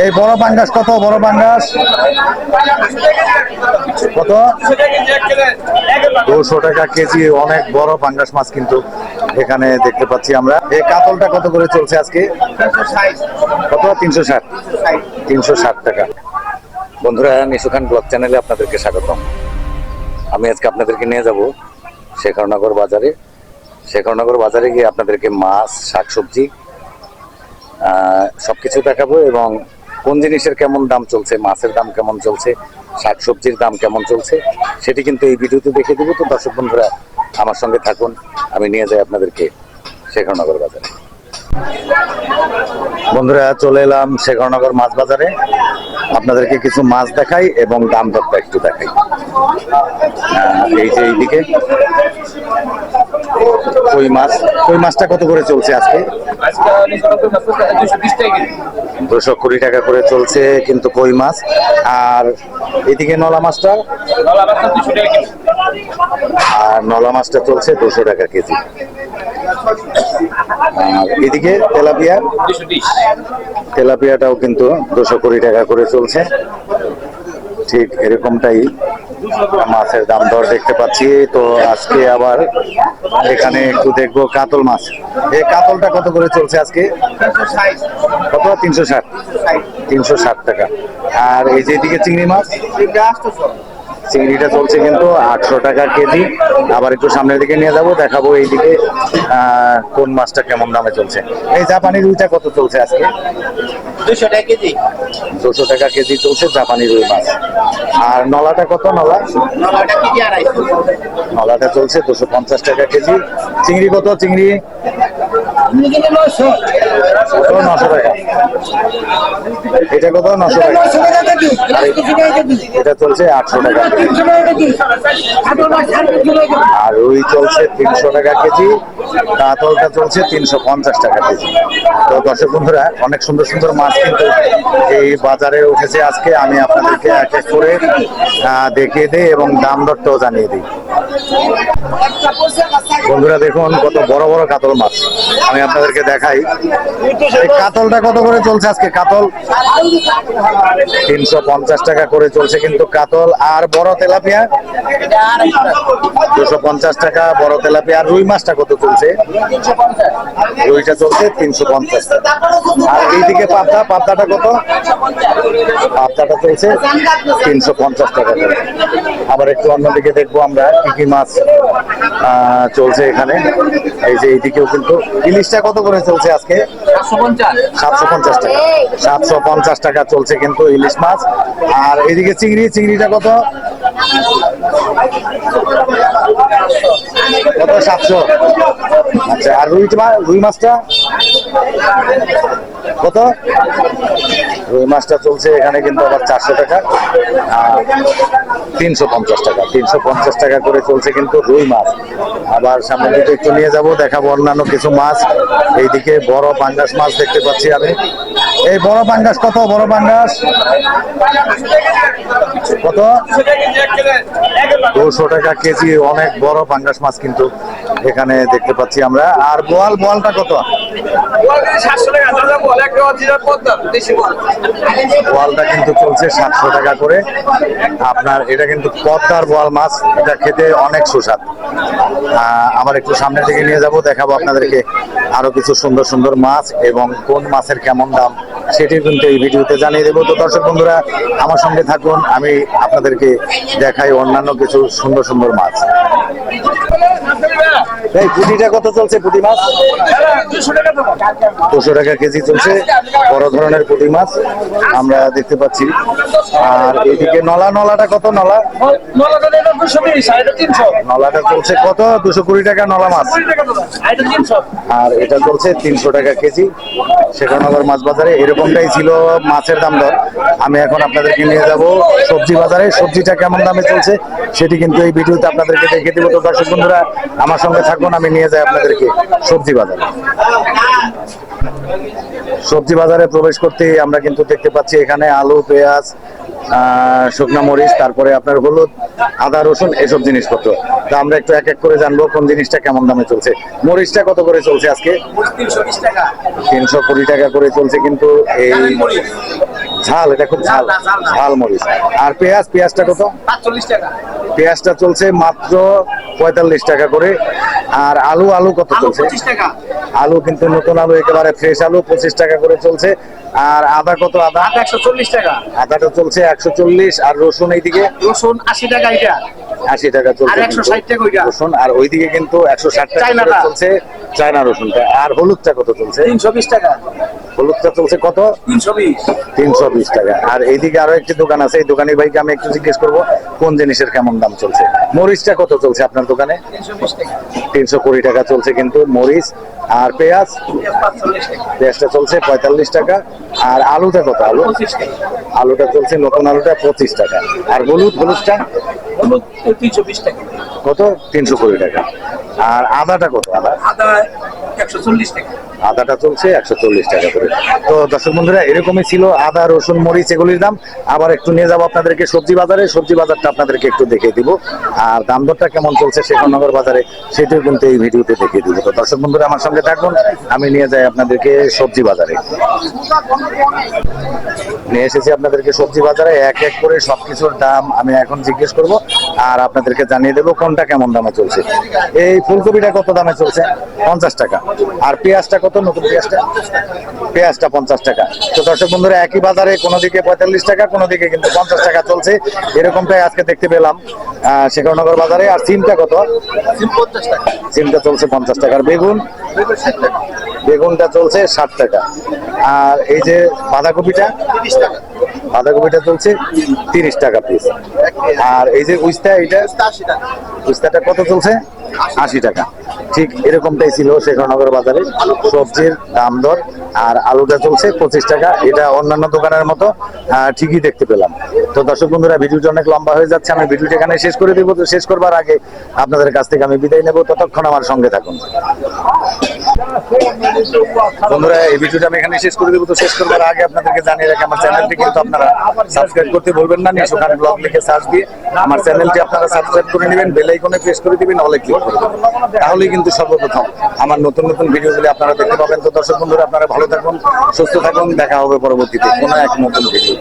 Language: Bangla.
এই বড় পাঙ্গাস কত? বড় পাঙ্গাস কত? 200 টাকা কেজি। অনেক বড় পাঙ্গাস মাছ কিন্তু এখানে দেখতে পাচ্ছি আমরা। এই কাতলটা কত করে চলছে আজকে? কত? 360। 360 টাকা। বন্ধুরা, নিশু খান ব্লগ চ্যানেলে আপনাদেরকে স্বাগতম। আমি আজকে আপনাদেরকে নিয়ে যাব শেখরনগর বাজারে। শেখরনগর বাজারে গিয়ে আপনাদেরকে মাছ, শাকসবজি সবকিছু দেখাবো এবং কোন জিনিসের কেমন দাম চলছে, মাছের দাম কেমন চলছে, শাকসবজির দাম কেমন চলছে সেটি কিন্তু এই ভিডিওতে দেখে দেবো। তো দর্শক বন্ধুরা আমার সঙ্গে থাকুন, আমি নিয়ে যাই আপনাদেরকে শেখরনগর বাজারে। বন্ধুরা, চলে এলাম শেখরনগর মাছ বাজারে। আপনাদেরকে কিছু মাছ দেখাই এবং দাম দরটা একটু দেখাই। এই যে এইদিকে কই মাছ, কই মাছটা কত করে চলছে আজকে? 220 টাকা করে চলছে কিন্তু কই মাছ। আর এদিকে নলা মাছটা, আর নলা মাছটা চলছে 200 টাকা কেজি। আর এদিকে তেলাপিয়া, তেলাপিয়াটাও কিন্তু 220 টাকা করে চলছে। ঠিক এরকমটাই মাছের দাম দর দেখতে পাচ্ছি। তো আজকে আবার এখানে একটু দেখবো কাতল মাছ। এই কাতলটা কত করে চলছে আজকে? কত? 360। 360 টাকা। আর এই যে এদিকে চিংড়ি মাছ, চিংড়িটা চলছে কিন্তু 800 টাকা কেজি। আবার একটু সামনের দিকে নিয়ে যাব, দেখাবো এইদিকে কোন মাছটা কেমন দামে চলছে। এই জাপানি রুইটা কত চলছে আজকে? 200 টাকা কেজি। 200 টাকা কেজি চলছে জাপানি রুই মাছ। আর নলাটা কত? নলাটা কেজি 250। নলাটা চলছে 250 টাকা কেজি। চিংড়ি কত? চিংড়ি 900 টাকা। এটা কত? 900 টাকা। এটা চলছে 800 টাকা। আর রুই চলছে 300 টাকা কেজি। কাতলটা চলছে 350 টাকা কেজি। তো দর্শক বন্ধুরা, অনেক সুন্দর সুন্দর মাছ কিন্তু এই বাজারে উঠেছে আজকে। আমি আপনাদেরকে এক এক করে দেখিয়ে দিই এবং দাম দরটাও জানিয়ে দিই। বন্ধুরা দেখুন কত বড় বড় কাতল মাছ, আমি আপনাদেরকে দেখাই। এই কাতলটা কত করে চলছে আজকে? কাতল 350 টাকা করে চলছে কিন্তু কাতল। আর বড় তেলাপিয়া 250 টাকা বড় তেলাপিয়া। আর রুই মাছটা কত চলছে? রুইটা চলছে 350 টাকা। আর এইদিকে পাবদা, পাবদাটা কত? পাবদাটা চলছে 350 টাকা করে। আবার একটু অন্যদিকে দেখবো আমরা কি কি মাছ চলছে এখানে। এই যে এইদিকেও কিন্তু ইলিশটা কত করে চলছে আজকে? 750 টাকা। 750 টাকা চলছে কিন্তু ইলিশ মাছ। আর এদিকে চিংড়ি, চিংড়িটা কত? কত? 700। আচ্ছা, আর রুই মাছটা কত? রুই মাছটা চলছে এখানে কিন্তু আবার 400 টাকা। 350 টাকা। 350 টাকা করে চলছে কিন্তু রুই মাছ। আবার সামনের দিকে একটু নিয়ে যাব, দেখাবো অন্যান্য কিছু মাছ। এইদিকে বড় পাঙ্গাস মাছ দেখতে পাচ্ছি আমি। এই বড় পাঙ্গাস কত? বড় পাঙ্গাস কত? 200 টাকা কেজি। অনেক বড় পাঙ্গাস মাছ কিন্তু এখানে দেখতে পাচ্ছি আমরা। আর বোয়াল, বোয়ালটা কত? বোয়ালটা কিন্তু চলছে 700 টাকা করে। আপনার এটা কিন্তু পদ্মার বোয়াল মাছ, এটা খেতে অনেক সুস্বাদু। আবার একটু সামনের দিকে নিয়ে যাব, দেখাবো আপনাদেরকে আরো কিছু সুন্দর সুন্দর মাছ এবং কোন মাছের কেমন দাম সেটি কিন্তু এই ভিডিওতে জানিয়ে দেবো। তো দর্শক বন্ধুরা আমার সঙ্গে থাকুন, আমি আপনাদেরকে দেখাই অন্যান্য কিছু সুন্দর সুন্দর মাছ। এই পুঁটিটা কত চলছে? পুঁটি মাছ 200 টাকা কেজি চলছে। বড় ধরনের পুঁটি মাছ আমরা দেখতে পাচ্ছি। আর এদিকে নলা, নলাটা কত? নলাটা চলছে কত? 220 টাকা নলা মাছ। আর এটা চলছে 300 টাকা কেজি শেখরনগর মাছ বাজারে। এরকমটাই ছিল মাছের দাম দর। আমি এখন আপনাদেরকে নিয়ে যাব সবজি বাজারে। সবজিটা কেমন দামে চলছে সেটি কিন্তু এই ভিডিওতে আপনাদেরকে দেখে দেবো। তো দর্শক বন্ধুরা আমার সঙ্গে থাকুন, আমি নিয়ে যাই আপনাদেরকে সবজি বাজারে। সবজি বাজারে প্রবেশ করতে আমরা কিন্তু দেখতে পাচ্ছি এখানে আলু, পেঁয়াজ, শুকনা মরিচ, তারপরে আপনার হলুদ, আদা, রসুন, এসব জিনিসপত্র। তো আমরা একটু এক এক করে জানবো কোন জিনিসটা কেমন দামে চলছে। মরিচটা কত করে চলছে আজকে? 320 টাকা করে চলছে কিন্তু এই ঝাল, এটা খুব ঝাল, ঝাল মরিচ। আর পেঁয়াজটা কত? 45 টাকা। পেঁয়াজটা চলছে মাত্র 45 টাকা করে। আর আলু কত আলু চলছে? 25 টাকা। আলু কিন্তু নতুন আলু, একেবারে ফ্রেশ আলু, 25 টাকা করে চলছে। আর আদা কত? আদা 140 টাকা। আদাটা চলছে 140। আর রসুন এইদিকে রসুন 80 টাকা এটা। 80 টাকা চলছে আর 160 টাকা ওইটা। রসুন। আর ওইদিকে কিন্তু 160 টাকা করে চায়নাটা। চলছে চায়না রসুনটা। আর হলুদটা কত চলছে? 320 টাকা। হলুদটা চলছে কত? 320। 320 টাকা। আর এইদিকে আরো একটি দোকান আছে, এই দোকানি ভাইকে আমি একটু জিজ্ঞেস করবো কোন জিনিসের কেমন দাম চলছে। মরিচটা কত চলছে আপনার দোকানে? 320 টাকা। 320 টাকা চলছে কিন্তু মরিচ। আর পেঁয়াজ? 45 টাকা। পেঁয়াজটা চলছে 45 টাকা। আর আলুটা কত? 25 টাকা। আলুটা চলছে নতুন আলুটা 25 টাকা। আর হলুদটা হলুদ 320 টাকা। কত? 320 টাকা। আর আদাটা কত? আদা 140 টাকা। আদাটা চলছে 140 টাকা করে। তো দর্শক বন্ধুরা, এরকমই ছিল আদা, রসুন, মরিচ এগুলির দাম। আবার একটু নিয়ে যাবো আপনাদেরকে সবজি বাজারে, সবজি বাজারটা আপনাদেরকে একটু দেখিয়ে দিব। আর দাম দরটা কেমন চলছে শেখরনগর বাজারে সেটাও কিন্তু এই ভিডিওতে দেখিয়ে দিব। তো দর্শক বন্ধুরা আমার সঙ্গে থাকুন, আমি নিয়ে যাই আপনাদেরকে সবজি বাজারে। নিয়ে এসেছি আপনাদেরকে সবজি বাজারে, এক এক করে সবকিছুর দাম আমি এখন জিজ্ঞেস করব আর আপনাদেরকে জানিয়ে দেবো কোনটা কেমন দামে চলছে। এই ফুলকপিটা কত দামে চলছে? 50 টাকা। আর পেঁয়াজটা কত? নতুন পেঁয়াজটা 50 টাকা। তো দর্শক বন্ধুরা, একই বাজারে কোনো দিকে 45 টাকা, কোনো দিকে কিন্তু 50 টাকা চলছে। এরকমটাই আজকে দেখতে পেলাম শেখরনগর বাজারে। আর সিমটা কত? 50 টাকা। সিমটা চলছে 50 টাকা। আর বেগুনটা চলছে 60 টাকা। আর এই যে বাঁধাকপিটা? 30 টাকা। বাঁধাকপিটা চলছে 30 টাকা পিস। আর এই যে উস্তা, এটা 80 টাকা। উস্তাটা কত চলছে? 80 টাকা। ঠিক এরকমটাই ছিল শেখরনগর বাজারে সবজির দাম দর। আর আলুটা চলছে 25 টাকা। এটা অন্যান্য দোকানের মতো ঠিকই দেখতে পেলাম। তো দর্শক বন্ধুরা, ভিডিওটা অনেক লম্বা হয়ে যাচ্ছে, আমি ভিডিওটা এখানে শেষ করে দিব। তো শেষ করবার আগে আপনাদের কাছ থেকে আমি বিদায় নেব, ততক্ষণ আমার সঙ্গে থাকুন। বন্ধুরা, এই ভিডিওটা আমি এখানে শেষ করে দেবো। তো শেষ করবার আগে আপনাদেরকে জানিয়ে রাখি, আমার চ্যানেলটি কিন্তু আপনারা সাবস্ক্রাইব করতে ভুলবেন না। নিশোখান ব্লগ লিখে সার্চ দিয়ে আমার চ্যানেলটি আপনারা সাবস্ক্রাইব করে নেবেন, বেল আইকনে প্রেস করে দিবেন, অলে ক্লিক করে দেবেন। তাহলেই কিন্তু সর্বপ্রথম আমার নতুন নতুন ভিডিওগুলি আপনারা দেখতে পাবেন। তো দর্শক বন্ধুরা, আপনারা ভালো থাকুন, সুস্থ থাকুন, দেখা হবে পরবর্তীতে কোনো এক নতুন ভিডিও।